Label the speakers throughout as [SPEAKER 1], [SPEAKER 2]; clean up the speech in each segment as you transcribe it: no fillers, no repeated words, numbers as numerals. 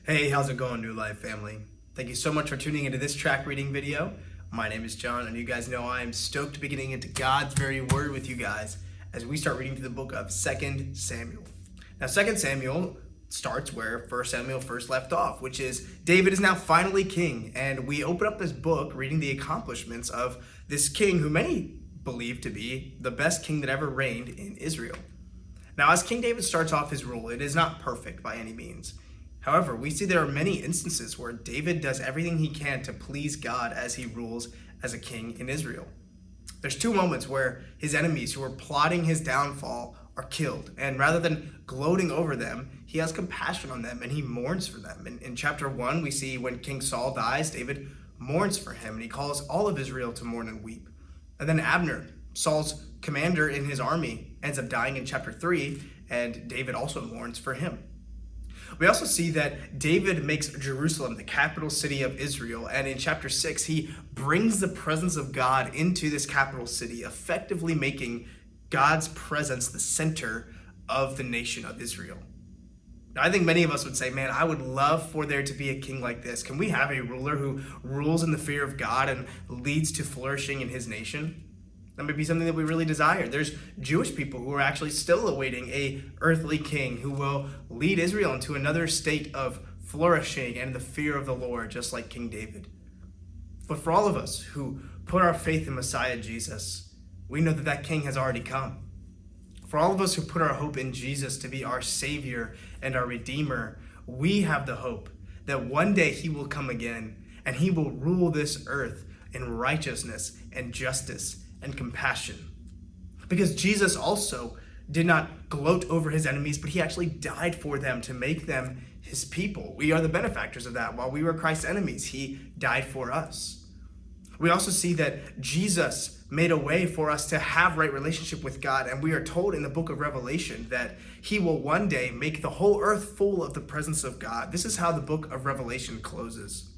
[SPEAKER 1] Hey, how's it going, New Life family? Thank you so much for tuning into this track reading video. My name is John, and you guys know I am stoked to be getting into God's very word with you guys as we start reading through the book of 2 Samuel. Now, 2 Samuel starts where 1 Samuel first left off, which is David is now finally king, and we open up this book reading the accomplishments of this king who many believe to be the best king that ever reigned in Israel. Now, as King David starts off his rule, it is not perfect by any means. However, we see there are many instances where David does everything he can to please God as he rules as a king in Israel. There's two moments where his enemies who are plotting his downfall are killed, and rather than gloating over them, he has compassion on them and he mourns for them. In chapter 1, we see when King Saul dies, David mourns for him and he calls all of Israel to mourn and weep. And then Abner, Saul's commander in his army, ends up dying in chapter 3, and David also mourns for him. We also see that David makes Jerusalem the capital city of Israel, and in chapter 6, he brings the presence of God into this capital city, effectively making God's presence the center of the nation of Israel. Now, I think many of us would say, man, I would love for there to be a king like this. Can we have a ruler who rules in the fear of God and leads to flourishing in his nation? That may be something that we really desire. There's Jewish people who are actually still awaiting a earthly king who will lead Israel into another state of flourishing and the fear of the Lord, just like King David. But for all of us who put our faith in Messiah Jesus, we know that that king has already come. For all of us who put our hope in Jesus to be our Savior and our Redeemer, we have the hope that one day he will come again and he will rule this earth in righteousness and justice and compassion. Because Jesus also did not gloat over his enemies, but he actually died for them to make them his people. We are the benefactors of that. While we were Christ's enemies, he died for us. We also see that Jesus made a way for us to have right relationship with God, and we are told in the book of Revelation that he will one day make the whole earth full of the presence of God. This is how the book of Revelation closes.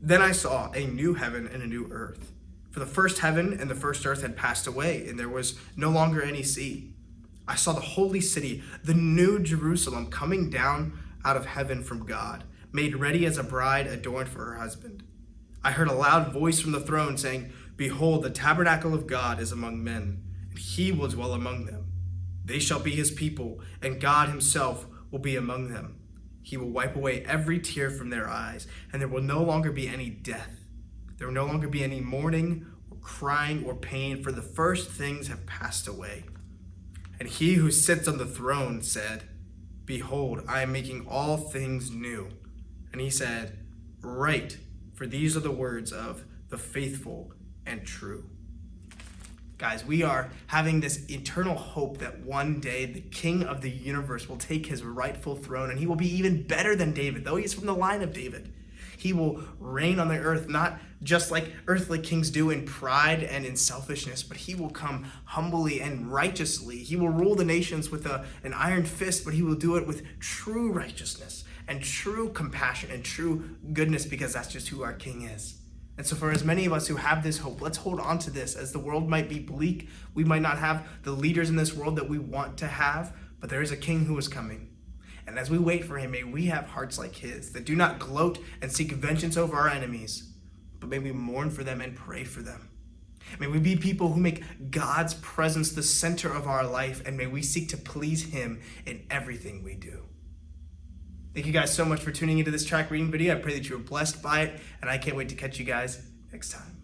[SPEAKER 1] Then I saw a new heaven and a new earth. For the first heaven and the first earth had passed away, and there was no longer any sea. I saw the holy city, the new Jerusalem, coming down out of heaven from God, made ready as a bride adorned for her husband. I heard a loud voice from the throne saying, "Behold, the tabernacle of God is among men, and he will dwell among them. They shall be his people, and God himself will be among them. He will wipe away every tear from their eyes, and there will no longer be any death. There will no longer be any mourning or crying or pain, for the first things have passed away." And he who sits on the throne said, "Behold, I am making all things new." And he said, "Write, for these are the words of the faithful and true." Guys, we are having this eternal hope that one day the King of the universe will take his rightful throne, and he will be even better than David, though he is from the line of David. He will reign on the earth, not just like earthly kings do in pride and in selfishness, but he will come humbly and righteously. He will rule the nations with an iron fist, but he will do it with true righteousness and true compassion and true goodness, because that's just who our king is. And so for as many of us who have this hope, let's hold on to this. As the world might be bleak, we might not have the leaders in this world that we want to have, but there is a king who is coming. And as we wait for him, may we have hearts like his that do not gloat and seek vengeance over our enemies, but may we mourn for them and pray for them. May we be people who make God's presence the center of our life, and may we seek to please him in everything we do. Thank you guys so much for tuning into this track reading video. I pray that you were blessed by it, and I can't wait to catch you guys next time.